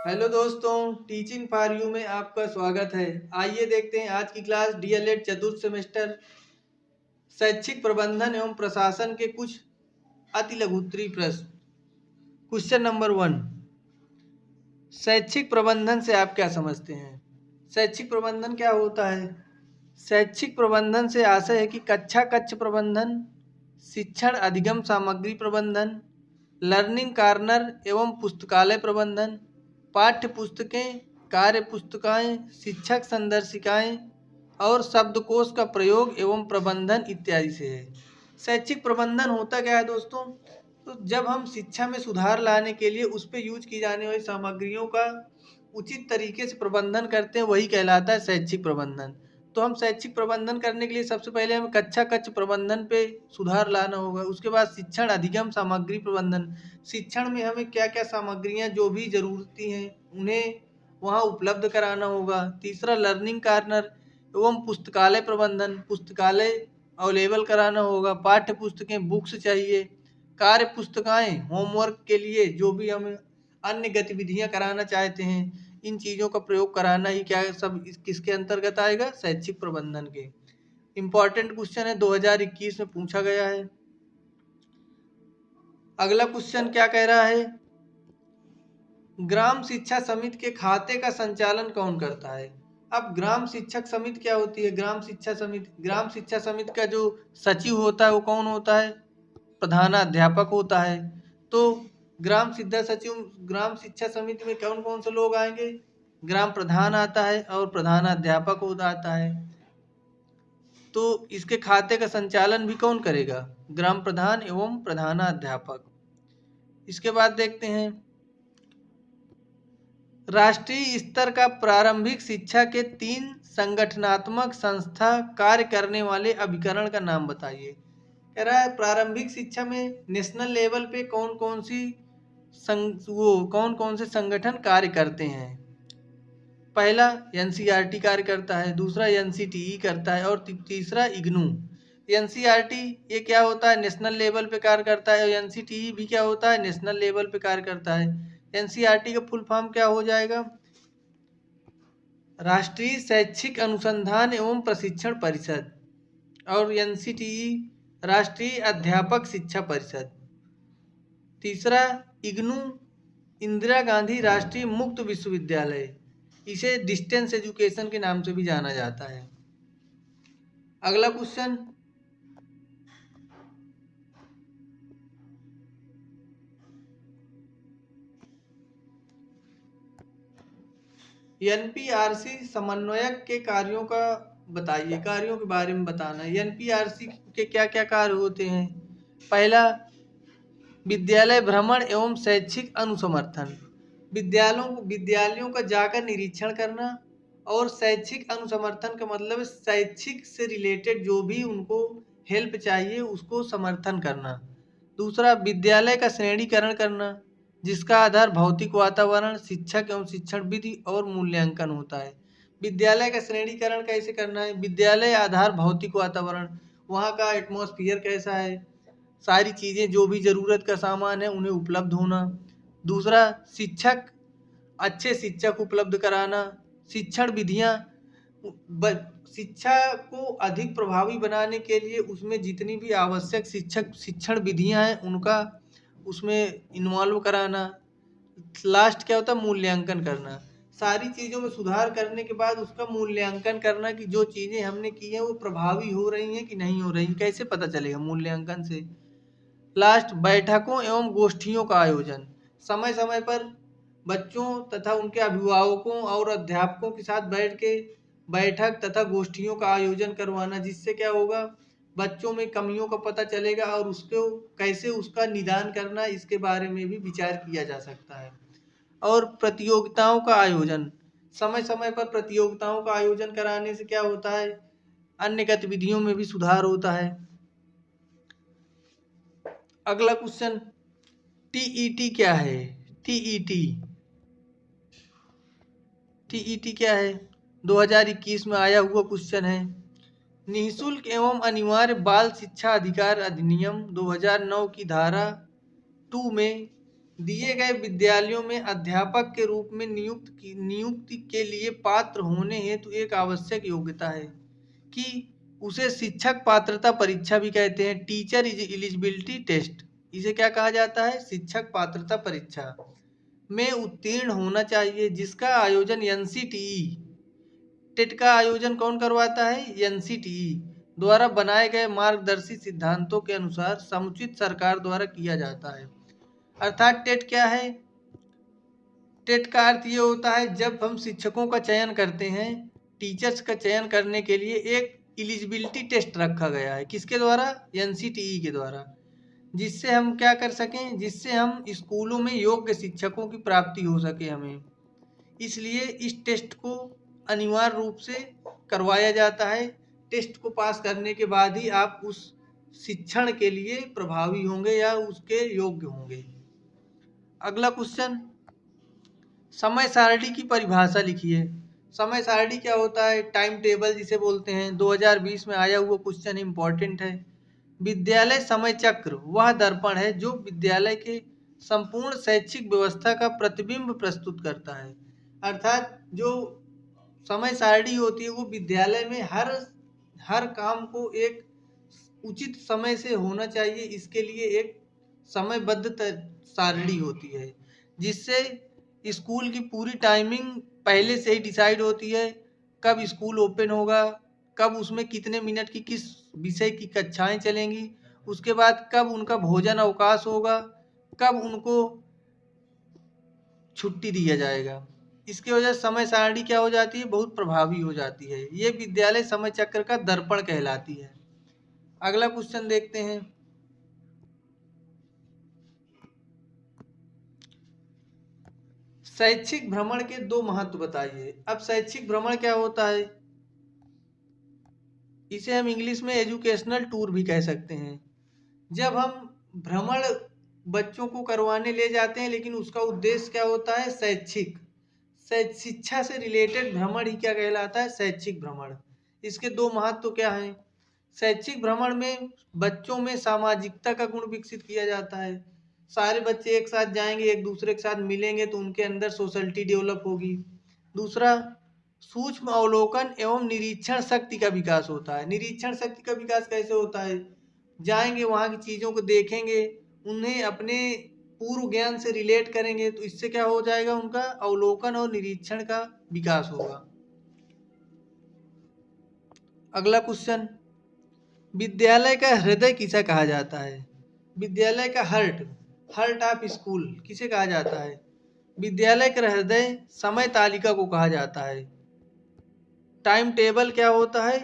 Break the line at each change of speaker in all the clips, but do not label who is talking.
Hello दोस्तों, teaching for you में आपका स्वागत है। आइए देखते हैं आज की क्लास डीएलएड चतुर्थ सेमेस्टर शैक्षिक प्रबंधन एवं प्रशासन के कुछ अति लघुत्तरीय प्रश्न। क्वेश्चन नंबर 1, शैक्षिक प्रबंधन से आप क्या समझते हैं? शैक्षिक प्रबंधन क्या होता है? शैक्षिक प्रबंधन से आशय है कि कक्षा कक्ष प्रबंधन, शिक्षण अधिगम सामग्री प्रबंधन, लर्निंग कॉर्नर एवं पुस्तकालय प्रबंधन, पाठ्य पुस्तकें, कार्य पुस्तिकाएँ, शिक्षक संदर्शिकाएँ और शब्दकोश का प्रयोग एवं प्रबंधन इत्यादि से है। शैक्षिक प्रबंधन होता क्या है दोस्तों? तो जब हम शिक्षा में सुधार लाने के लिए उस पे यूज की जाने वाली सामग्रियों का उचित तरीके से प्रबंधन करते हैं, वही कहलाता है शैक्षिक प्रबंधन। तो हम शैक्षिक प्रबंधन करने के लिए सबसे पहले हमें कक्षा कक्ष प्रबंधन पे सुधार लाना होगा। उसके बाद शिक्षण अधिगम सामग्री प्रबंधन, शिक्षण में हमें क्या क्या सामग्रियाँ जो भी ज़रूरती हैं उन्हें वहाँ उपलब्ध कराना होगा। तीसरा लर्निंग कॉर्नर एवं पुस्तकालय प्रबंधन, पुस्तकालय अवेलेबल कराना होगा। पाठ्य पुस्तकें बुक्स चाहिए, कार्य पुस्तिकाएँ होमवर्क के लिए जो भी हम अन्य गतिविधियाँ कराना चाहते हैं, इन चीज़ों का प्रयोग कराना ही क्या सब किसके अंतर्गत आएगा? शैक्षिक प्रबंधन के। इम्पॉर्टेंट क्वेश्चन है, 2021 में पूछा गया है। अगला क्वेश्चन क्या कह रहा है? ग्राम शिक्षा समिति के खाते का संचालन कौन करता है? अब ग्राम शिक्षक समिति क्या होती है? ग्राम शिक्षा समिति का जो सचिव होता है वो कौन होता है? प्रधानाध्यापक होता है। तो ग्राम शिक्षा समिति में कौन कौन से लोग आएंगे? ग्राम प्रधान आता है और प्रधानाध्यापक आता है। तो इसके खाते का संचालन भी कौन करेगा? ग्राम प्रधान एवं प्रधानाध्यापक। इसके बाद देखते हैं, राष्ट्रीय स्तर का प्रारंभिक शिक्षा के 3 संगठनात्मक संस्था कार्य करने वाले अभिकरण का नाम बताइए। कह रहा है प्रारंभिक शिक्षा में नेशनल लेवल पे कौन कौन से संगठन कार्य करते हैं। पहला एनसीईआरटी कार्य करता है, दूसरा एनसीटीई करता है और तीसरा इग्नू। एनसीईआरटी ये क्या होता है? नेशनल लेवल पे कार्य करता है। और एनसीटीई भी क्या होता है? नेशनल लेवल पे कार्य करता है। एनसीईआरटी का फुल फॉर्म क्या हो जाएगा? राष्ट्रीय शैक्षिक अनुसंधान एवं प्रशिक्षण परिषद। और एनसीटीई राष्ट्रीय अध्यापक शिक्षा परिषद। तीसरा इग्नू इंदिरा गांधी राष्ट्रीय मुक्त विश्वविद्यालय, इसे डिस्टेंस एजुकेशन के नाम से भी जाना जाता है। अगला क्वेश्चन, एनपीआरसी समन्वयक के कार्यों का बताइए, कार्यों के बारे में बताना है। एनपीआरसी के क्या क्या कार्य होते हैं? पहला विद्यालय भ्रमण एवं शैक्षिक अनुसमर्थन, विद्यालयों का जाकर निरीक्षण करना। और शैक्षिक अनुसमर्थन का मतलब शैक्षिक से रिलेटेड जो भी उनको हेल्प चाहिए उसको समर्थन करना। दूसरा विद्यालय का श्रेणीकरण करना, जिसका आधार भौतिक वातावरण, शिक्षक एवं शिक्षण विधि और मूल्यांकन होता है। विद्यालय का श्रेणीकरण कैसे करना है? विद्यालय आधार भौतिक वातावरण, वहाँ का एटमॉस्फेयर कैसा है, सारी चीज़ें जो भी ज़रूरत का सामान है उन्हें उपलब्ध होना। दूसरा अच्छे शिक्षक उपलब्ध कराना। शिक्षण विधियाँ, शिक्षा को अधिक प्रभावी बनाने के लिए उसमें जितनी भी आवश्यक शिक्षण विधियाँ हैं उनका उसमें इन्वॉल्व कराना। लास्ट क्या होता है? मूल्यांकन करना। सारी चीज़ों में सुधार करने के बाद उसका मूल्यांकन करना कि जो चीज़ें हमने की हैं वो प्रभावी हो रही हैं कि नहीं हो रही। कैसे पता चलेगा? मूल्यांकन से। लास्ट बैठकों एवं गोष्ठियों का आयोजन, समय समय पर बच्चों तथा उनके अभिभावकों और अध्यापकों के साथ बैठ के बैठक तथा गोष्ठियों का आयोजन करवाना, जिससे क्या होगा? बच्चों में कमियों का पता चलेगा और उसको कैसे उसका निदान करना इसके बारे में भी विचार किया जा सकता है। और प्रतियोगिताओं का आयोजन, समय समय पर प्रतियोगिताओं का आयोजन कराने से क्या होता है? अन्य गतिविधियों में भी सुधार होता है। अगला क्वेश्चन, टीईटी क्या है? टीईटी क्या है? 2021 में आया हुआ क्वेश्चन है। निःशुल्क एवं अनिवार्य बाल शिक्षा अधिकार अधिनियम 2009 की धारा 2 में दिए गए विद्यालयों में अध्यापक के रूप में नियुक्ति के लिए पात्र होने हेतु एक आवश्यक योग्यता है कि उसे शिक्षक पात्रता परीक्षा भी कहते हैं, टीचर एलिजिबिलिटी टेस्ट, इसे क्या कहा जाता है, शिक्षक पात्रता परीक्षा में उत्तीर्ण होना चाहिए, जिसका आयोजन एनसीटीई, टेट का आयोजन कौन करवाता है, एनसीटीई द्वारा बनाए गए मार्गदर्शी सिद्धांतों के अनुसार समुचित सरकार द्वारा किया जाता है। अर्थात टेट क्या है, टेट का अर्थ ये होता है जब हम शिक्षकों का चयन करते हैं, टीचर्स का चयन करने के लिए एक एलिजिबिलिटी टेस्ट रखा गया है, किसके द्वारा, एनसीटीई के द्वारा, जिससे हम क्या कर सकें, जिससे हम स्कूलों में योग्य शिक्षकों की प्राप्ति हो सके हमें। इसलिए इस टेस्ट को अनिवार्य रूप से करवाया जाता है। टेस्ट को पास करने के बाद ही आप उस शिक्षण के लिए प्रभावी होंगे या उसके योग्य होंगे। अगला क्वेश्चन, समय सारणी की परिभाषा लिखिए। समय सारणी क्या होता है, टाइम टेबल जिसे बोलते हैं, 2020 में आया हुआ क्वेश्चन इंपॉर्टेंट है। विद्यालय समय चक्र वह दर्पण है जो विद्यालय के संपूर्ण शैक्षिक व्यवस्था का प्रतिबिंब प्रस्तुत करता है। अर्थात जो समय सारणी होती है वो विद्यालय में हर काम को एक उचित समय से होना चाहिए, इसके लिए एक समयबद्ध सारणी होती है, जिससे स्कूल की पूरी टाइमिंग पहले से ही डिसाइड होती है, कब स्कूल ओपन होगा, कब उसमें कितने मिनट की किस विषय की कक्षाएं चलेंगी, उसके बाद कब उनका भोजन अवकाश होगा, कब उनको छुट्टी दिया जाएगा। इसकी वजह से समय सारणी क्या हो जाती है, बहुत प्रभावी हो जाती है। ये विद्यालय समय चक्र का दर्पण कहलाती है। अगला क्वेश्चन देखते हैं, शैक्षिक भ्रमण के दो महत्व बताइए। अब शैक्षिक भ्रमण क्या होता है, इसे हम इंग्लिश में एजुकेशनल टूर भी कह सकते हैं। जब हम भ्रमण बच्चों को करवाने ले जाते हैं, लेकिन उसका उद्देश्य क्या होता है, शैक्षिक, शिक्षा से रिलेटेड भ्रमण ही क्या कहलाता है, शैक्षिक भ्रमण। इसके दो महत्व क्या हैं, शैक्षिक भ्रमण में बच्चों में सामाजिकता का गुण विकसित किया जाता है। सारे बच्चे एक साथ जाएंगे, एक दूसरे के साथ मिलेंगे तो उनके अंदर सोशलिटी डेवलप होगी। दूसरा, सूक्ष्म अवलोकन एवं निरीक्षण शक्ति का विकास होता है। निरीक्षण शक्ति का विकास कैसे होता है, जाएंगे वहाँ की चीज़ों को देखेंगे, उन्हें अपने पूर्व ज्ञान से रिलेट करेंगे, तो इससे क्या हो जाएगा, उनका अवलोकन और निरीक्षण का विकास होगा। अगला क्वेश्चन, विद्यालय का हृदय किसे कहा जाता है। विद्यालय का हार्ट ऑफ स्कूल किसे कहा जाता है। विद्यालय का हृदय समय तालिका को कहा जाता है। टाइम टेबल क्या होता है,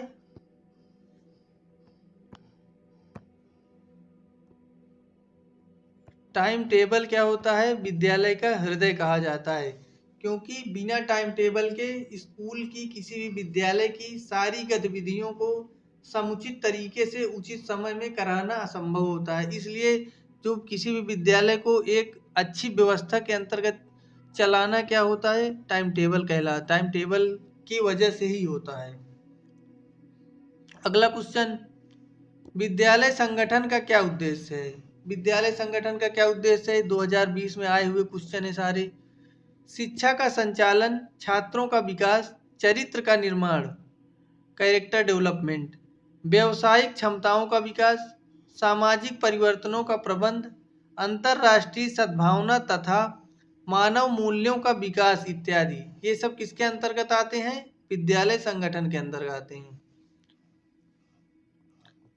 टाइम टेबल क्या होता है, विद्यालय का हृदय कहा जाता है, क्योंकि बिना टाइम टेबल के स्कूल की किसी भी विद्यालय की सारी गतिविधियों को समुचित तरीके से उचित समय में कराना असंभव होता है। इसलिए जो किसी भी विद्यालय को एक अच्छी व्यवस्था के अंतर्गत चलाना क्या होता है, टाइम टेबल टाइम टेबल की वजह से ही होता है। अगला क्वेश्चन, विद्यालय संगठन का क्या उद्देश्य है। विद्यालय संगठन का क्या उद्देश्य है, 2020 में आए हुए क्वेश्चन है सारे। शिक्षा का संचालन, छात्रों का विकास, चरित्र का निर्माण, कैरेक्टर डेवलपमेंट, व्यवसायिक क्षमताओं का विकास, सामाजिक परिवर्तनों का प्रबंध, अंतरराष्ट्रीय सद्भावना तथा मानव मूल्यों का विकास इत्यादि, ये सब किसके अंतर्गत आते हैं, विद्यालय संगठन के अंतर्गत आते हैं।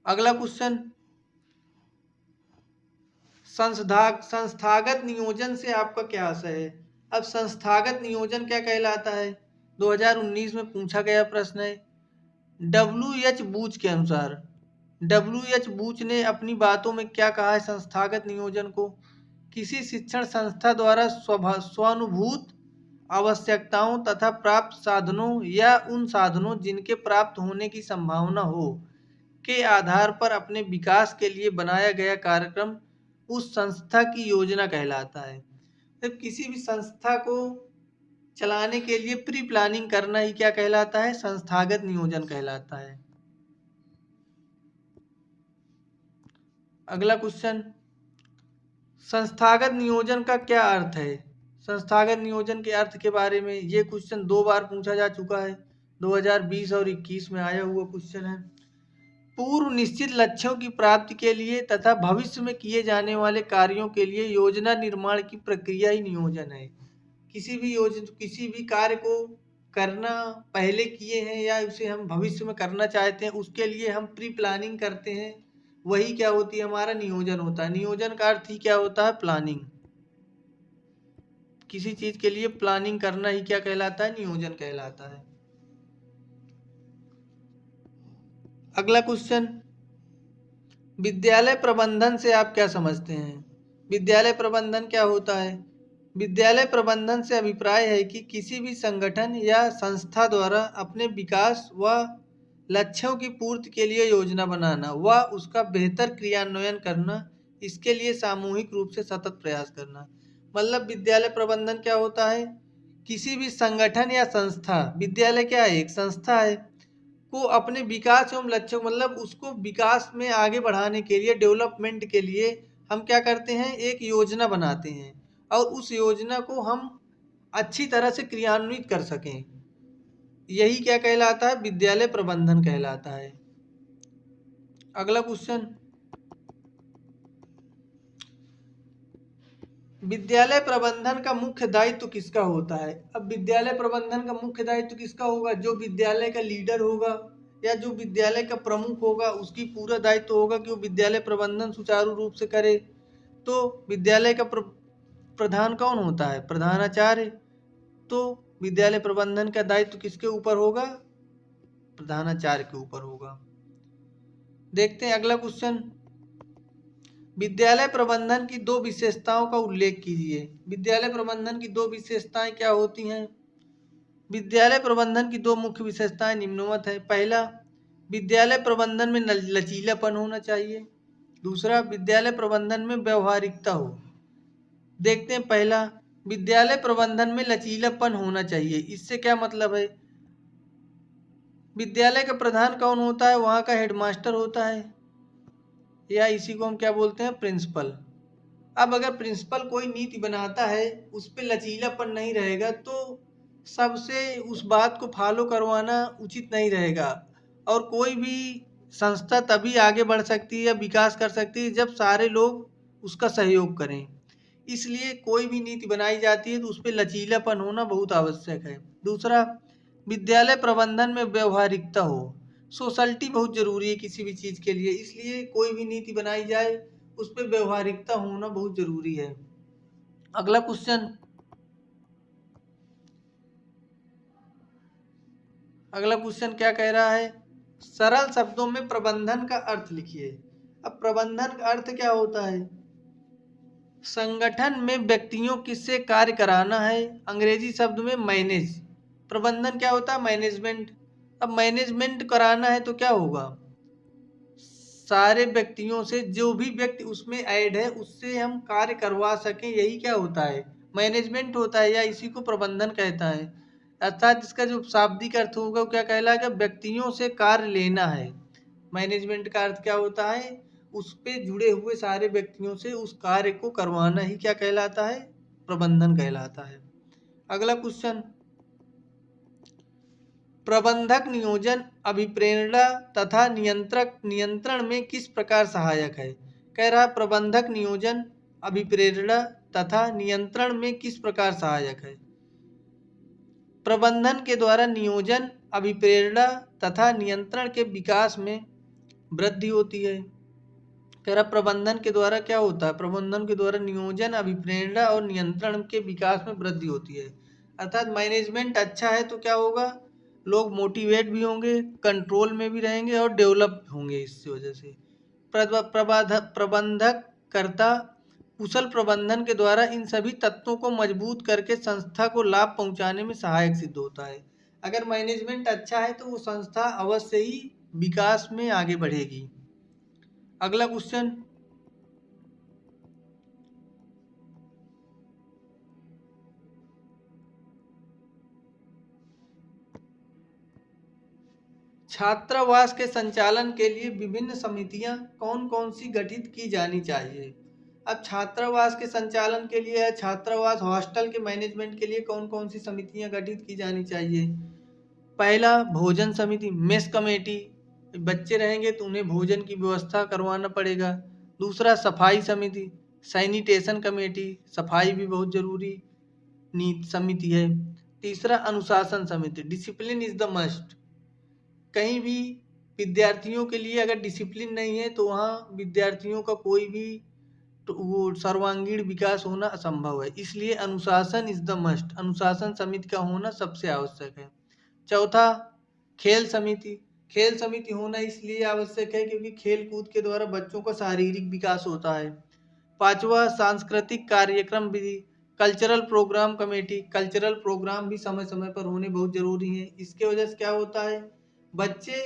अगला क्वेश्चन, संस्थागत नियोजन से आपका क्या आशय है। अब संस्थागत नियोजन क्या कहलाता है, 2019 में पूछा गया प्रश्न है। डब्ल्यू.एच. बूच के अनुसार, डब्ल्यू.एच. बूच ने अपनी बातों में क्या कहा है संस्थागत नियोजन को, किसी शिक्षण संस्था द्वारा स्वानुभूत आवश्यकताओं तथा प्राप्त साधनों या उन साधनों जिनके प्राप्त होने की संभावना हो के आधार पर अपने विकास के लिए बनाया गया कार्यक्रम उस संस्था की योजना कहलाता है। जब किसी भी संस्था को चलाने के लिए प्री प्लानिंग करना ही क्या कहलाता है, संस्थागत नियोजन कहलाता है। अगला क्वेश्चन, संस्थागत नियोजन का क्या अर्थ है? संस्थागत नियोजन के अर्थ के बारे में ये क्वेश्चन 2 बार पूछा जा चुका है, 2020 और 21 में आया हुआ क्वेश्चन है। पूर्व निश्चित लक्ष्यों की प्राप्ति के लिए तथा भविष्य में किए जाने वाले कार्यों के लिए योजना निर्माण की प्रक्रिया ही नियोजन है। किसी भी कार्य को करना पहले किए हैं या उसे हम भविष्य में करना चाहते हैं, उसके लिए हम प्री प्लानिंग करते हैं, वही क्या होती है, हमारा नियोजन होता है। नियोजन का अर्थ ही क्या होता है, प्लानिंग। किसी चीज के लिए प्लानिंग करना ही क्या कहलाता है, नियोजन कहलाता है। अगला क्वेश्चन, विद्यालय प्रबंधन से आप क्या समझते हैं? विद्यालय प्रबंधन क्या होता है? विद्यालय प्रबंधन से अभिप्राय है कि किसी भी संगठन या संस्था द्वारा अपने विकास व लक्ष्यों की पूर्ति के लिए योजना बनाना व उसका बेहतर क्रियान्वयन करना, इसके लिए सामूहिक रूप से सतत प्रयास करना। मतलब विद्यालय प्रबंधन क्या होता है, किसी भी संगठन या संस्था, विद्यालय क्या है, एक संस्था है, को अपने विकास एवं लक्ष्यों, मतलब उसको विकास में आगे बढ़ाने के लिए, डेवलपमेंट के लिए हम क्या करते हैं, एक योजना बनाते हैं और उस योजना को हम अच्छी तरह से क्रियान्वित कर सकें, यही क्या कहलाता है, विद्यालय प्रबंधन कहलाता है। अगला क्वेश्चन, विद्यालय प्रबंधन का मुख्य दायित्व किसका होता है? अब विद्यालय प्रबंधन का मुख्य दायित्व किसका होगा? जो विद्यालय का लीडर होगा या जो विद्यालय का प्रमुख होगा, उसकी पूरा दायित्व होगा कि वो विद्यालय प्रबंधन सुचारू रूप से करे। तो विद्यालय का प्रधान कौन होता है? प्रधानाचार्य। तो विद्यालय प्रबंधन का दायित्व किसके ऊपर होगा? प्रधानाचार्य के ऊपर होगा। देखते हैं अगला क्वेश्चन, विद्यालय प्रबंधन की 2 विशेषताओं का उल्लेख कीजिए। विद्यालय प्रबंधन की 2 विशेषताएं क्या होती हैं? विद्यालय प्रबंधन की 2 मुख्य विशेषताएं निम्नवत है। पहला, विद्यालय प्रबंधन में लचीलापन होना चाहिए। दूसरा, विद्यालय प्रबंधन में व्यवहारिकता हो। देखते हैं पहला, विद्यालय प्रबंधन में लचीलापन होना चाहिए। इससे क्या मतलब है? विद्यालय का प्रधान कौन होता है? वहाँ का हेडमास्टर होता है, या इसी को हम क्या बोलते हैं, प्रिंसिपल। अब अगर प्रिंसिपल कोई नीति बनाता है, उस पर लचीलापन नहीं रहेगा तो सबसे उस बात को फॉलो करवाना उचित नहीं रहेगा। और कोई भी संस्था तभी आगे बढ़ सकती है या विकास कर सकती है जब सारे लोग उसका सहयोग करें। इसलिए कोई भी नीति बनाई जाती है तो उस पर लचीलापन होना बहुत आवश्यक है। दूसरा, विद्यालय प्रबंधन में व्यवहारिकता हो। सोशलिटी बहुत जरूरी है किसी भी चीज के लिए, इसलिए कोई भी नीति बनाई जाए उस पर व्यवहारिकता होना बहुत जरूरी है। अगला क्वेश्चन, क्या कह रहा है, सरल शब्दों में प्रबंधन का अर्थ लिखिए। अब प्रबंधन का अर्थ क्या होता है? संगठन में व्यक्तियों किससे कार्य कराना है, अंग्रेजी शब्द में मैनेज। प्रबंधन क्या होता है? मैनेजमेंट। अब मैनेजमेंट कराना है तो क्या होगा, सारे व्यक्तियों से, जो भी व्यक्ति उसमें ऐड है उससे हम कार्य करवा सकें, यही क्या होता है, मैनेजमेंट होता है, या इसी को प्रबंधन कहता है। अर्थात इसका जो शाब्दिक अर्थ होगा वो क्या कहलाएगा, व्यक्तियों से कार्य लेना है। मैनेजमेंट का अर्थ क्या होता है, उस पे जुड़े हुए सारे व्यक्तियों से उस कार्य को करवाना ही क्या कहलाता है, प्रबंधन कहलाता है। अगला क्वेश्चन, प्रबंधक नियोजन अभिप्रेरणा तथा नियंत्रण में किस प्रकार सहायक है? कह रहा प्रबंधक नियोजन अभिप्रेरणा तथा नियंत्रण में किस प्रकार सहायक है? प्रबंधन के द्वारा नियोजन, अभिप्रेरणा तथा नियंत्रण के विकास में वृद्धि होती है। कह रहा प्रबंधन के द्वारा क्या होता है, प्रबंधन के द्वारा नियोजन, अभिप्रेरणा और नियंत्रण के विकास में वृद्धि होती है। अर्थात मैनेजमेंट अच्छा है तो क्या होगा, लोग मोटिवेट भी होंगे, कंट्रोल में भी रहेंगे और डेवलप होंगे। इस वजह से प्रबंधक कर्ता कुशल प्रबंधन के द्वारा इन सभी तत्वों को मजबूत करके संस्था को लाभ पहुंचाने में सहायक सिद्ध होता है। अगर मैनेजमेंट अच्छा है तो वो संस्था अवश्य ही विकास में आगे बढ़ेगी। अगला क्वेश्चन, छात्रावास के संचालन के लिए विभिन्न समितियां कौन कौन सी गठित की जानी चाहिए? अब छात्रावास के संचालन के लिए या छात्रावास हॉस्टल के मैनेजमेंट के लिए कौन कौन सी समितियां गठित की जानी चाहिए? पहला, भोजन समिति, मेस कमेटी, बच्चे रहेंगे तो उन्हें भोजन की व्यवस्था करवाना पड़ेगा। दूसरा, सफाई समिति, सैनिटेशन कमेटी, सफाई भी बहुत जरूरी नीति समिति है। तीसरा, अनुशासन समिति, डिसिप्लिन इज द मस्ट। कहीं भी विद्यार्थियों के लिए अगर डिसिप्लिन नहीं है तो वहाँ विद्यार्थियों का कोई भी तो वो सर्वांगीण विकास होना असंभव है। इसलिए अनुशासन इज द मस्ट, अनुशासन समिति का होना सबसे आवश्यक है। चौथा, खेल समिति, खेल समिति होना इसलिए आवश्यक है क्योंकि खेल कूद के द्वारा बच्चों का शारीरिक विकास होता है। पांचवा, सांस्कृतिक कार्यक्रम विधि, cultural programme committee, cultural programme भी समय समय पर होने बहुत जरूरी है। इसके वजह से क्या होता है, बच्चे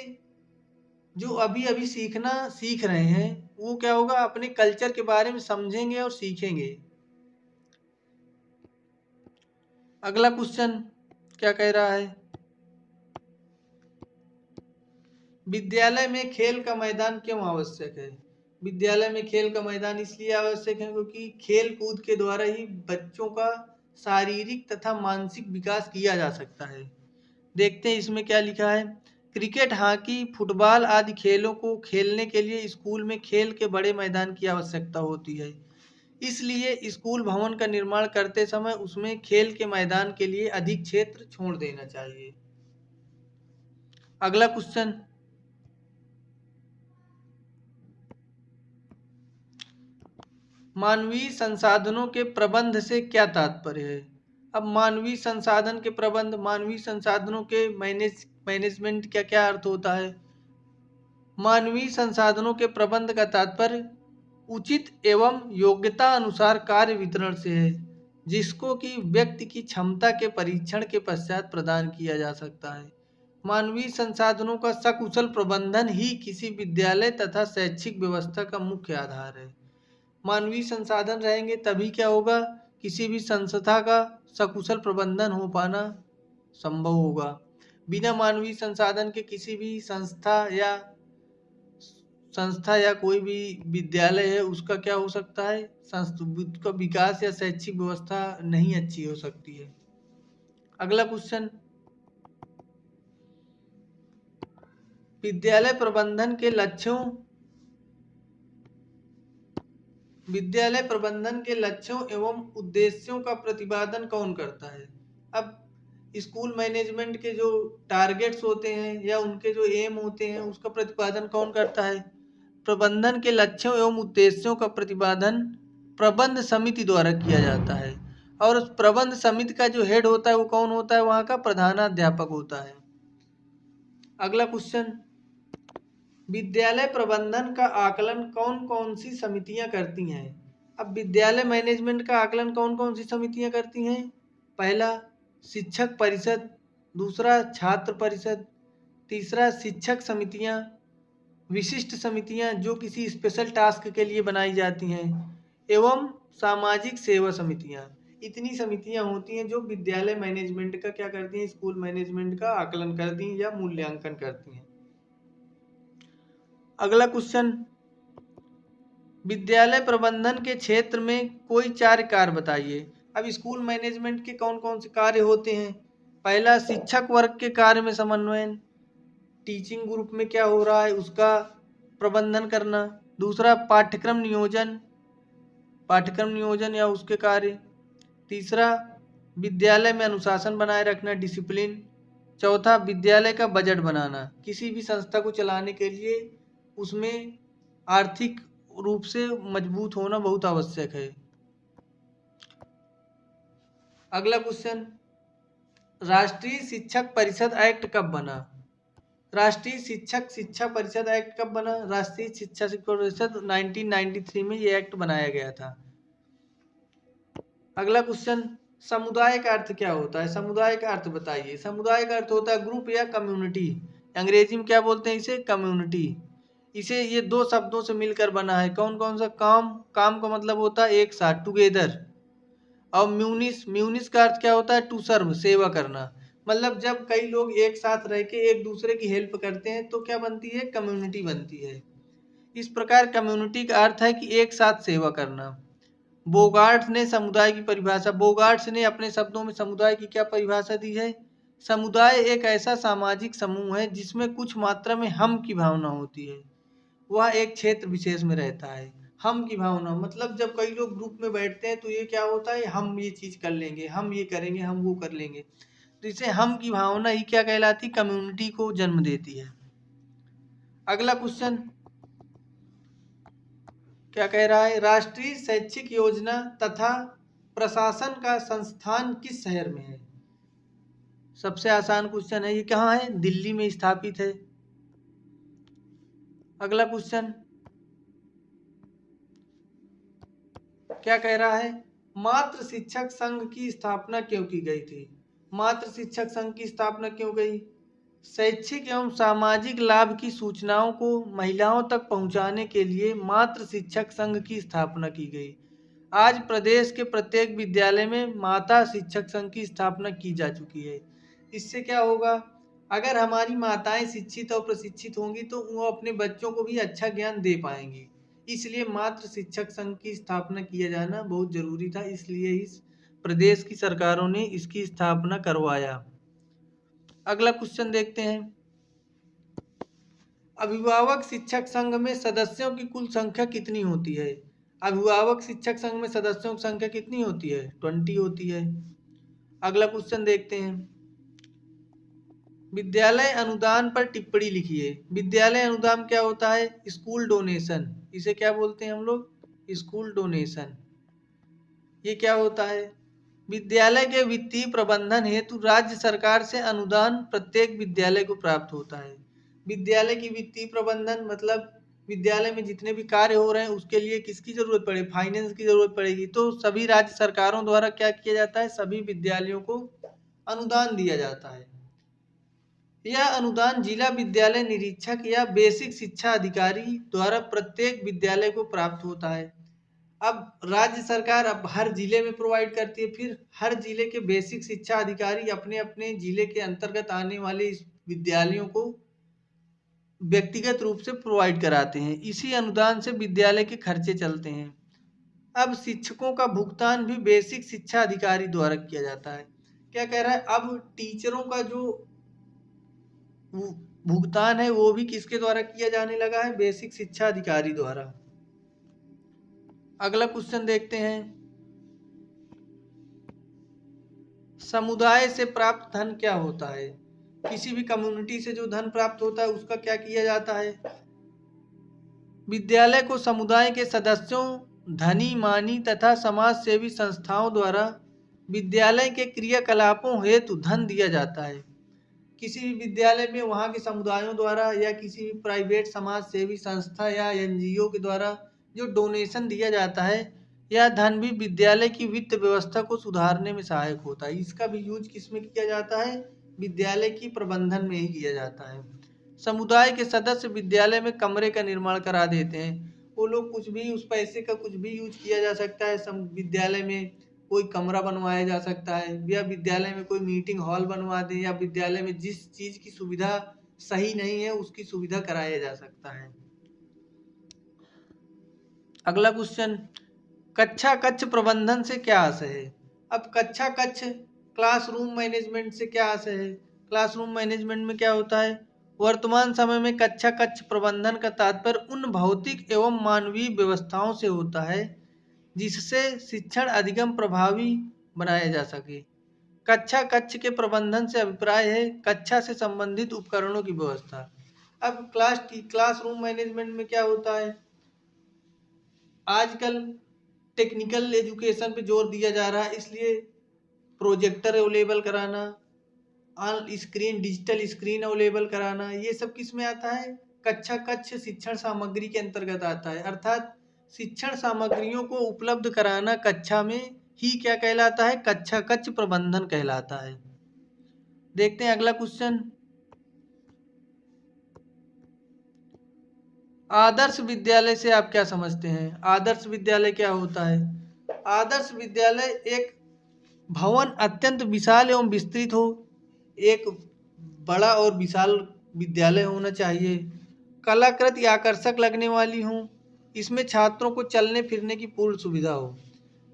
जो अभी अभी सीख रहे हैं वो क्या होगा, अपने कल्चर के बारे में समझेंगे और सीखेंगे। अगला क्वेश्चन क्या कह रहा है, विद्यालय में खेल का मैदान क्यों आवश्यक है? विद्यालय में खेल का मैदान इसलिए आवश्यक है क्योंकि खेल कूद के द्वारा ही बच्चों का शारीरिक तथा मानसिक विकास किया जा सकता है। देखते हैं इसमें क्या लिखा है। क्रिकेट, हॉकी, फुटबॉल आदि खेलों को खेलने के लिए स्कूल में खेल के बड़े मैदान की आवश्यकता होती है। इसलिए स्कूल भवन का निर्माण करते समय उसमें खेल के मैदान के लिए अधिक क्षेत्र छोड़ देना चाहिए। अगला क्वेश्चन, मानवीय संसाधनों के प्रबंध से क्या तात्पर्य है? अब मानवीय संसाधन के प्रबंध, मानवीय संसाधनों के मैनेजमेंट क्या क्या अर्थ होता है? मानवीय संसाधनों के प्रबंध का तात्पर्य उचित एवं योग्यता अनुसार कार्य वितरण से है, जिसको कि व्यक्ति की क्षमता के परीक्षण के पश्चात प्रदान किया जा सकता है। मानवीय संसाधनों का सकुशल प्रबंधन ही किसी विद्यालय तथा शैक्षिक व्यवस्था का मुख्य आधार है। मानवीय संसाधन रहेंगे तभी क्या होगा, किसी भी संस्था का सकुशल प्रबंधन हो पाना संभव होगा। बिना मानवीय संसाधन के किसी भी संस्था या कोई भी विद्यालय है उसका क्या हो सकता है, उसका विकास या शैक्षिक व्यवस्था नहीं अच्छी हो सकती है। अगला क्वेश्चन, विद्यालय प्रबंधन के लक्ष्यों विद्यालय प्रबंधन के लक्ष्यों एवं उद्देश्यों का प्रतिपादन कौन करता है? अब स्कूल मैनेजमेंट के जो टारगेट्स होते हैं या उनके जो एम होते हैं उसका प्रतिपादन कौन करता है? प्रबंधन के लक्ष्यों एवं उद्देश्यों का प्रतिपादन प्रबंध समिति द्वारा किया जाता है। और उस प्रबंध समिति का जो हेड होता है वो कौन होता है? वहाँ का प्रधानाध्यापक होता है। अगला क्वेश्चन, विद्यालय प्रबंधन का आकलन कौन कौन सी समितियां करती हैं? अब विद्यालय मैनेजमेंट का आकलन कौन कौन सी समितियां करती हैं? पहला, शिक्षक परिषद, दूसरा छात्र परिषद, तीसरा शिक्षक समितियां, विशिष्ट समितियां जो किसी स्पेशल टास्क के लिए बनाई जाती हैं, एवं सामाजिक सेवा समितियां। इतनी समितियां होती हैं जो विद्यालय मैनेजमेंट का क्या करती हैं, स्कूल मैनेजमेंट का आकलन करती हैं या मूल्यांकन करती हैं। अगला क्वेश्चन, विद्यालय प्रबंधन के क्षेत्र में कोई 4 कार्य बताइए। अब स्कूल मैनेजमेंट के कौन कौन से कार्य होते हैं? पहला, शिक्षक वर्ग के कार्य में समन्वयन, टीचिंग ग्रुप में क्या हो रहा है उसका प्रबंधन करना। दूसरा, पाठ्यक्रम नियोजन या उसके कार्य। तीसरा, विद्यालय में अनुशासन बनाए रखना, डिसिप्लिन। चौथा, विद्यालय का बजट बनाना, किसी भी संस्था को चलाने के लिए उसमें आर्थिक रूप से मजबूत होना बहुत आवश्यक है। अगला क्वेश्चन, राष्ट्रीय शिक्षक परिषद एक्ट कब बना? राष्ट्रीय शिक्षा परिषद एक्ट कब बना? राष्ट्रीय शिक्षा परिषद 1993 में ये एक्ट बनाया गया था। अगला क्वेश्चन, समुदाय का अर्थ क्या होता है? समुदाय का अर्थ बताइए। समुदाय का अर्थ होता है ग्रुप या कम्युनिटी। अंग्रेजी में क्या बोलते हैं इसे? कम्युनिटी। इसे ये 2 शब्दों से मिलकर बना है। कौन कौन सा? काम का मतलब होता है एक साथ, टुगेदर। और म्यूनिस का अर्थ क्या होता है? टू सर्व, सेवा करना। मतलब जब कई लोग एक साथ रह के एक दूसरे की हेल्प करते हैं तो क्या बनती है? कम्युनिटी बनती है। इस प्रकार कम्युनिटी का अर्थ है कि एक साथ सेवा करना। बोगार्ट्स ने समुदाय की परिभाषा, बोगार्ट्स ने अपने शब्दों में समुदाय की क्या परिभाषा दी है? समुदाय एक ऐसा सामाजिक समूह है जिसमें कुछ मात्रा में हम की भावना होती है। वह एक क्षेत्र विशेष में रहता है। हम की भावना मतलब जब कई लोग ग्रुप में बैठते हैं तो ये क्या होता है, हम ये चीज कर लेंगे, हम ये करेंगे, हम वो कर लेंगे। तो इसे हम की भावना ही क्या कहलाती, कम्युनिटी को जन्म देती है। अगला क्वेश्चन क्या कह रहा है? राष्ट्रीय शैक्षिक योजना तथा प्रशासन का संस्थान किस शहर में है? सबसे आसान क्वेश्चन है, ये कहाँ है? दिल्ली में स्थापित है। अगला क्वेश्चन क्या कह रहा है? मातृ शिक्षक संघ की स्थापना क्यों की गई थी? मातृ शिक्षक संघ की स्थापना क्यों गई? शैक्षिक एवं सामाजिक लाभ की सूचनाओं को महिलाओं तक पहुंचाने के लिए मातृ शिक्षक संघ की स्थापना की गई। आज प्रदेश के प्रत्येक विद्यालय में माता शिक्षक संघ की स्थापना की जा चुकी है। इससे क्या होगा, अगर हमारी माताएं शिक्षित और प्रशिक्षित होंगी तो वो अपने बच्चों को भी अच्छा ज्ञान दे पाएंगी। इसलिए मातृ शिक्षक संघ की स्थापना किया जाना बहुत जरूरी था, इसलिए इस प्रदेश की सरकारों ने इसकी स्थापना करवाया। अगला क्वेश्चन देखते हैं। अभिभावक शिक्षक संघ में सदस्यों की कुल संख्या कितनी होती है? अभिभावक शिक्षक संघ में सदस्यों की संख्या कितनी होती है? 20 होती है। अगला क्वेश्चन देखते हैं। विद्यालय अनुदान पर टिप्पणी लिखिए। विद्यालय अनुदान क्या होता है? स्कूल डोनेशन, इसे क्या बोलते हैं हम लोग? School donation. ये क्या होता है? विद्यालय के वित्तीय प्रबंधन हेतु राज्य सरकार से अनुदान प्रत्येक विद्यालय को प्राप्त होता है। विद्यालय की वित्तीय प्रबंधन मतलब विद्यालय में जितने भी कार्य हो रहे हैं उसके लिए किसकी जरूरत पड़े? फाइनेंस की जरूरत पड़ेगी। तो सभी राज्य सरकारों द्वारा क्या किया जाता है? सभी विद्यालयों को अनुदान दिया जाता है। यह अनुदान जिला विद्यालय निरीक्षक या बेसिक शिक्षा अधिकारी द्वारा प्रत्येक विद्यालय को प्राप्त होता है। अब राज्य सरकार अब हर जिले में प्रोवाइड करती है, फिर हर जिले के बेसिक शिक्षा अधिकारी अपने अपने जिले के अंतर्गत आने वाले इस विद्यालयों को व्यक्तिगत रूप से प्रोवाइड कराते हैं। इसी अनुदान से विद्यालय के खर्चे चलते हैं। अब शिक्षकों का भुगतान भी बेसिक शिक्षा अधिकारी द्वारा किया जाता है। क्या कह रहा है? अब टीचरों का जो भुगतान है वो भी किसके द्वारा किया जाने लगा है? बेसिक शिक्षा अधिकारी द्वारा। अगला क्वेश्चन देखते हैं। समुदाय से प्राप्त धन क्या होता है? किसी भी कम्युनिटी से जो धन प्राप्त होता है उसका क्या किया जाता है? विद्यालय को समुदाय के सदस्यों, धनी मानी तथा समाज सेवी संस्थाओं द्वारा विद्यालय के क्रियाकलापों हेतु धन दिया जाता है। किसी भी विद्यालय में वहाँ के समुदायों द्वारा या किसी भी प्राइवेट समाज सेवी संस्था या एनजीओ के द्वारा जो डोनेशन दिया जाता है, यह धन भी विद्यालय की वित्त व्यवस्था को सुधारने में सहायक होता है। इसका भी यूज किसमें किया जाता है? विद्यालय की प्रबंधन में ही किया जाता है। समुदाय के सदस्य विद्यालय में कमरे का निर्माण करा देते हैं। वो लोग कुछ भी, उस पैसे का कुछ भी यूज किया जा सकता है। विद्यालय में कोई कमरा बनवाया जा सकता है, या विद्यालय में कोई मीटिंग हॉल बनवा दें, या विद्यालय में जिस चीज की सुविधा सही नहीं है उसकी सुविधा कराया जा सकता है। अगला क्वेश्चन, कक्षा कक्ष प्रबंधन से क्या आशय है? अब कक्षा कक्ष क्लासरूम मैनेजमेंट से क्या आशय है? क्लासरूम मैनेजमेंट में क्या होता है? वर्तमान समय में कक्षा कक्ष प्रबंधन का तात्पर्य उन भौतिक एवं मानवीय व्यवस्थाओं से होता है जिससे शिक्षण अधिगम प्रभावी बनाया जा सके। कक्षा कक्ष के प्रबंधन से अभिप्राय है कक्षा से संबंधित उपकरणों की व्यवस्था। अब क्लासरूम मैनेजमेंट में क्या होता है? आजकल टेक्निकल एजुकेशन पे जोर दिया जा रहा है, इसलिए प्रोजेक्टर अवेलेबल कराना, on screen digital screen available कराना, ये सब किस में आता है? कक्षा कक्ष शिक्षण सामग्री के अंतर्गत आता है। अर्थात शिक्षण सामग्रियों को उपलब्ध कराना कक्षा में ही क्या कहलाता है? कक्षा कक्ष प्रबंधन कहलाता है। देखते हैं अगला क्वेश्चन। आदर्श विद्यालय से आप क्या समझते हैं? आदर्श विद्यालय क्या होता है? आदर्श विद्यालय एक भवन अत्यंत विशाल एवं विस्तृत हो, एक बड़ा और विशाल विद्यालय होना चाहिए, कलाकृति आकर्षक लगने वाली हो, इसमें छात्रों को चलने फिरने की पूर्ण सुविधा हो।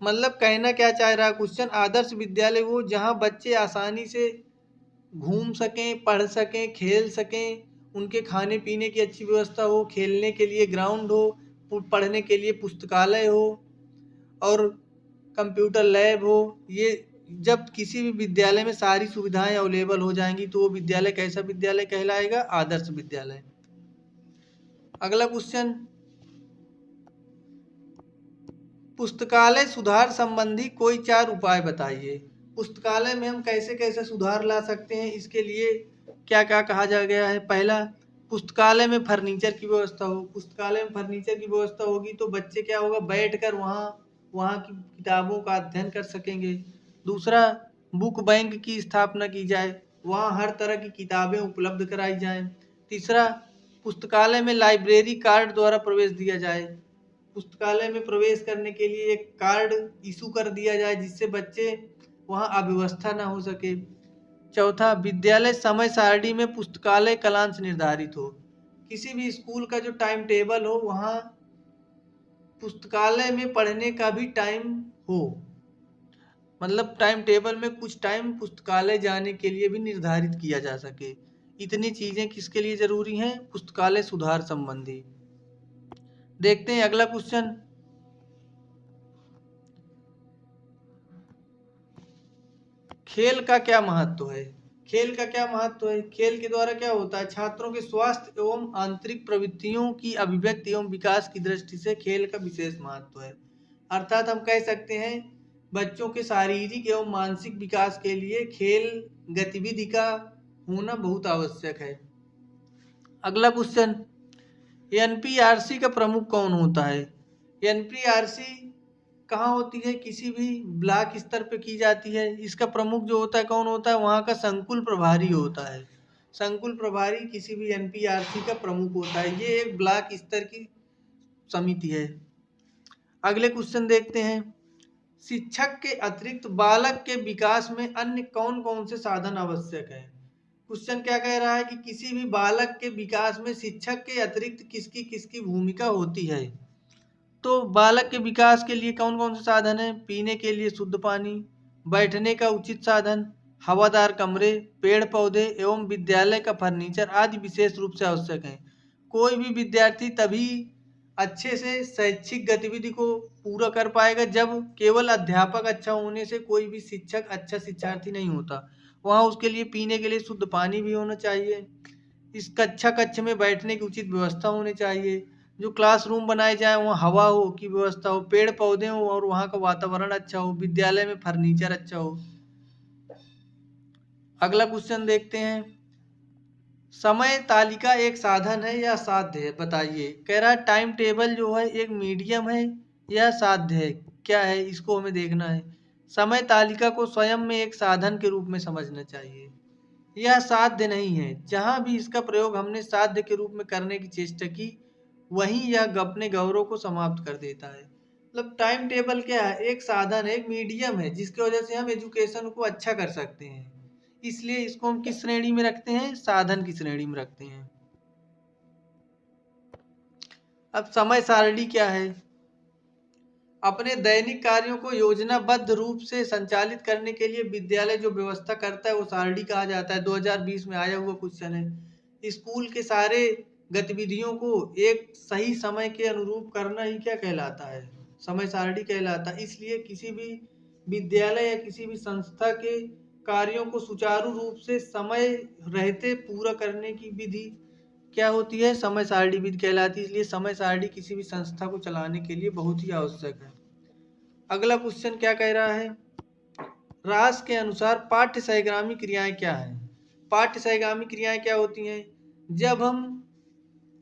मतलब कहना क्या चाह रहा है क्वेश्चन, आदर्श विद्यालय वो जहाँ बच्चे आसानी से घूम सकें, पढ़ सकें, खेल सकें, उनके खाने पीने की अच्छी व्यवस्था हो, खेलने के लिए ग्राउंड हो, पढ़ने के लिए पुस्तकालय हो और कंप्यूटर लैब हो। ये जब किसी भी विद्यालय में सारी सुविधाएं अवेलेबल हो जाएंगी तो वो विद्यालय कैसा विद्यालय कहलाएगा? आदर्श विद्यालय। अगला क्वेश्चन, पुस्तकालय सुधार संबंधी कोई 4 उपाय बताइए। पुस्तकालय में हम कैसे कैसे सुधार ला सकते हैं, इसके लिए क्या क्या कहा जा गया है? पहला, पुस्तकालय में फर्नीचर की व्यवस्था हो। पुस्तकालय में फर्नीचर की व्यवस्था होगी तो बच्चे क्या होगा, बैठकर वहाँ की किताबों का अध्ययन कर सकेंगे। दूसरा, बुक बैंक की स्थापना की जाए, वहाँ हर तरह की किताबें उपलब्ध कराई जाएं। तीसरा, पुस्तकालय में लाइब्रेरी कार्ड द्वारा प्रवेश दिया जाए। पुस्तकालय में प्रवेश करने के लिए एक कार्ड इशू कर दिया जाए जिससे बच्चे वहाँ अव्यवस्था ना हो सके। चौथा, विद्यालय समय सारणी में पुस्तकालय कालांश निर्धारित हो। किसी भी स्कूल का जो टाइम टेबल हो वहाँ पुस्तकालय में पढ़ने का भी टाइम हो, मतलब टाइम टेबल में कुछ टाइम पुस्तकालय जाने के लिए भी निर्धारित किया जा सके। इतनी चीजें किसके लिए जरूरी हैं? पुस्तकालय सुधार संबंधी। देखते हैं अगला क्वेश्चन, खेल का क्या महत्व है? खेल का क्या महत्व है? खेल के द्वारा क्या होता है, छात्रों के स्वास्थ्य एवं आंतरिक प्रवृत्तियों की अभिव्यक्ति एवं विकास की दृष्टि से खेल का विशेष महत्व है। अर्थात हम कह सकते हैं बच्चों के शारीरिक एवं मानसिक विकास के लिए खेल गतिविधि का होना बहुत आवश्यक है। अगला क्वेश्चन, एनपीआरसी का प्रमुख कौन होता है? एनपीआरसी कहाँ होती है? किसी भी ब्लॉक स्तर पे की जाती है। इसका प्रमुख जो होता है कौन होता है? वहाँ का संकुल प्रभारी होता है। संकुल प्रभारी किसी भी एनपीआरसी का प्रमुख होता है। ये एक ब्लॉक स्तर की समिति है। अगले क्वेश्चन देखते हैं, शिक्षक के अतिरिक्त बालक के विकास में अन्य कौन कौन से साधन आवश्यक है? क्वेश्चन क्या कह रहा है कि किसी भी बालक के विकास में शिक्षक के अतिरिक्त किसकी किसकी भूमिका होती है? तो बालक के विकास के लिए कौन कौन से साधन हैं? पीने के लिए शुद्ध पानी, बैठने का उचित साधन, हवादार कमरे, पेड़ पौधे एवं विद्यालय का फर्नीचर आदि विशेष रूप से आवश्यक हैं। कोई भी विद्यार्थी तभी अच्छे से शैक्षिक गतिविधि को पूरा कर पाएगा जब केवल अध्यापक अच्छा होने से कोई भी शिक्षक अच्छा शिक्षार्थी नहीं होता। वहाँ उसके लिए पीने के लिए शुद्ध पानी भी होना चाहिए, इस कक्ष में बैठने की उचित व्यवस्था होनी चाहिए, जो क्लासरूम बनाए जाए वहाँ हवा हो की व्यवस्था हो, पेड़ पौधे हो और वहाँ का वातावरण अच्छा हो, विद्यालय में फर्नीचर अच्छा हो। अगला क्वेश्चन देखते हैं, समय तालिका एक साधन है या साध्य है? बताइए। कह रहा है टाइम टेबल जो है एक मीडियम है या साध्य है, क्या है इसको हमें देखना है। समय तालिका को स्वयं में एक साधन के रूप में समझना चाहिए। यह साध्य नहीं है। जहाँ भी इसका प्रयोग हमने साध्य के रूप में करने की चेष्टा की वहीं यह अपने गौरव को समाप्त कर देता है। मतलब टाइम टेबल क्या है? एक साधन है, एक मीडियम है जिसकी वजह से हम एजुकेशन को अच्छा कर सकते हैं। इसलिए इसको हम किस श्रेणी में रखते हैं? साधन की श्रेणी में रखते हैं। अब समय सारणी क्या है? अपने दैनिक कार्यों को योजनाबद्ध रूप से संचालित करने के लिए विद्यालय जो व्यवस्था करता है वो सारणी कहा जाता है। 2020 में आया हुआ क्वेश्चन है। स्कूल के सारे गतिविधियों को एक सही समय के अनुरूप करना ही क्या कहलाता है? समय सारणी कहलाता है। इसलिए किसी भी विद्यालय या किसी भी संस्था के कार्यों को सुचारू रूप से समय रहते पूरा करने की विधि क्या होती है? समय सारणी विधि कहलाती है। इसलिए समय सारणी किसी भी संस्था को चलाने के लिए बहुत ही आवश्यक है। अगला क्वेश्चन क्या कह रहा है, रास के अनुसार पाठ्य सहगामी क्रियाएं क्या हैं? पाठ्य सहगामी क्रियाएं क्या होती हैं? जब हम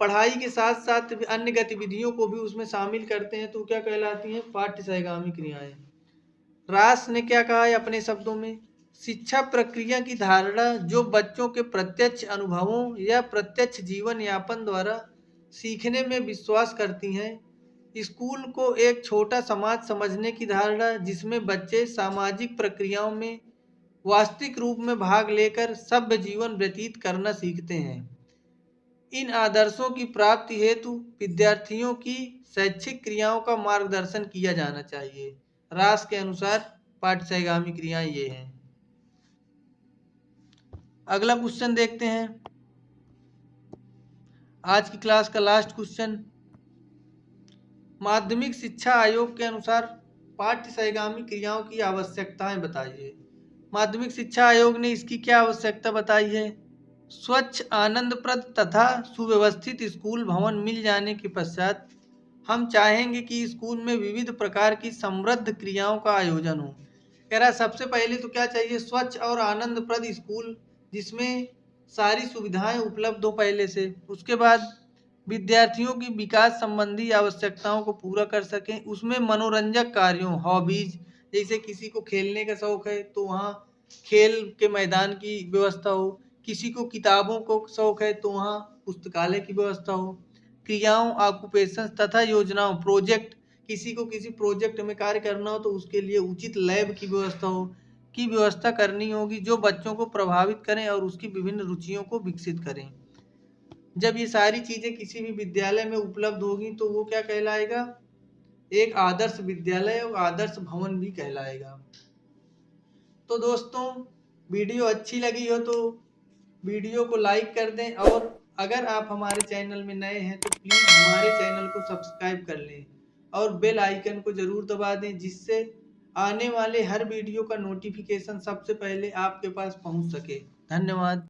पढ़ाई के साथ साथ अन्य गतिविधियों को भी उसमें शामिल करते हैं तो क्या कहलाती हैं? पाठ्य सहगामी क्रियाएं। रास ने क्या कहा है अपने शब्दों में, शिक्षा प्रक्रिया की धारणा जो बच्चों के प्रत्यक्ष अनुभवों या प्रत्यक्ष जीवन यापन द्वारा सीखने में विश्वास करती हैं। स्कूल को एक छोटा समाज समझने की धारणा जिसमें बच्चे सामाजिक प्रक्रियाओं में वास्तविक रूप में भाग लेकर सभ्य जीवन व्यतीत करना सीखते हैं। इन आदर्शों की प्राप्ति हेतु विद्यार्थियों की शैक्षिक क्रियाओं का मार्गदर्शन किया जाना चाहिए। रास के अनुसार पाठ सहगामी क्रियाएं ये हैं। अगला क्वेश्चन देखते हैं, आज की क्लास का लास्ट क्वेश्चन। माध्यमिक शिक्षा आयोग के अनुसार पाठ्य सहगामी क्रियाओं की आवश्यकताएं बताइए। माध्यमिक शिक्षा आयोग ने इसकी क्या आवश्यकता बताई है? स्वच्छ, आनंदप्रद तथा सुव्यवस्थित स्कूल भवन मिल जाने के पश्चात हम चाहेंगे कि स्कूल में विविध प्रकार की समृद्ध क्रियाओं का आयोजन हो। कह रहा सबसे पहले तो क्या चाहिए? स्वच्छ और आनंदप्रद स्कूल जिसमें सारी सुविधाएं उपलब्ध हो पहले से। उसके बाद विद्यार्थियों की विकास संबंधी आवश्यकताओं को पूरा कर सकें। उसमें मनोरंजक कार्यों, हॉबीज, जैसे किसी को खेलने का शौक है तो वहाँ खेल के मैदान की व्यवस्था हो, किसी को किताबों को शौक है तो वहाँ पुस्तकालय की व्यवस्था हो, क्रियाओं, ऑक्युपेशंस तथा योजनाओं, प्रोजेक्ट, किसी को किसी प्रोजेक्ट में कार्य करना हो तो उसके लिए उचित लैब की व्यवस्था हो, की व्यवस्था करनी होगी जो बच्चों को प्रभावित करें और उसकी विभिन्न रुचियों को विकसित करें। जब ये सारी चीजें किसी भी विद्यालय में उपलब्ध होगी तो वो क्या कहलाएगा? एक आदर्श विद्यालय और आदर्श भवन भी कहलाएगा। तो दोस्तों, वीडियो अच्छी लगी हो तो वीडियो को लाइक कर दें, और अगर आप हमारे चैनल में नए हैं तो प्लीज़ हमारे चैनल को सब्सक्राइब कर लें और बेल आइकन को ज़रूर दबा दें, जिससे आने वाले हर वीडियो का नोटिफिकेशन सबसे पहले आपके पास पहुंच सके। धन्यवाद।